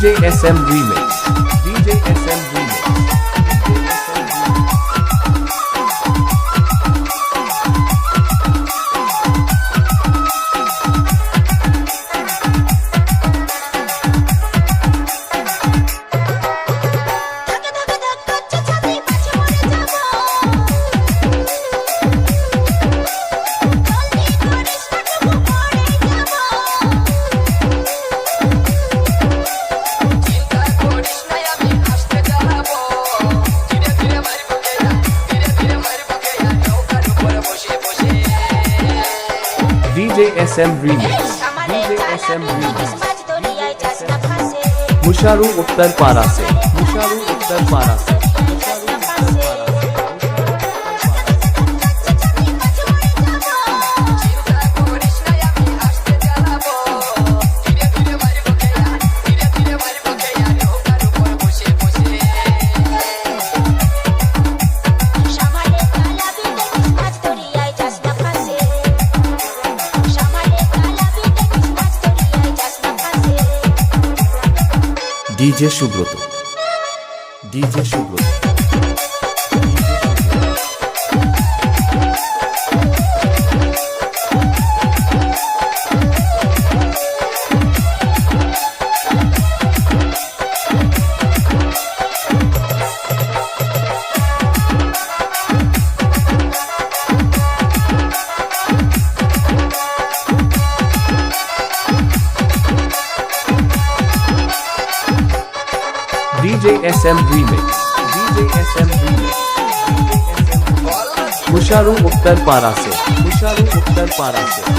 DJ SM Remix. DJ SM Remix. DJ SM Remix. DJ SM Remix. मुशारू उत्तर पारा से मुशारू उत्तर पारा से DJ Subroto. DJ Subroto. DJ SM Remix. DJ SM Remix. मुशारू उत्तर पारा से मुशारू उत्तर पारा से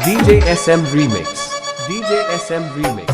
DJ SM Remix. DJ SM Remix.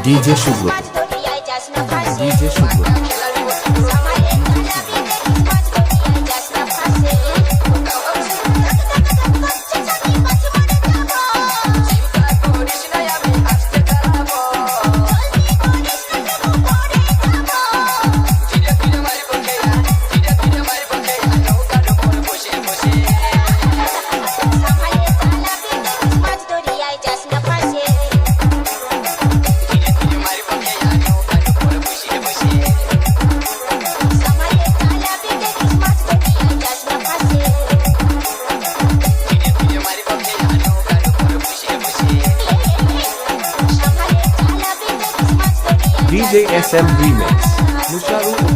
DJ Subroto. DJ Subroto. DJ SM Remix. मुशारू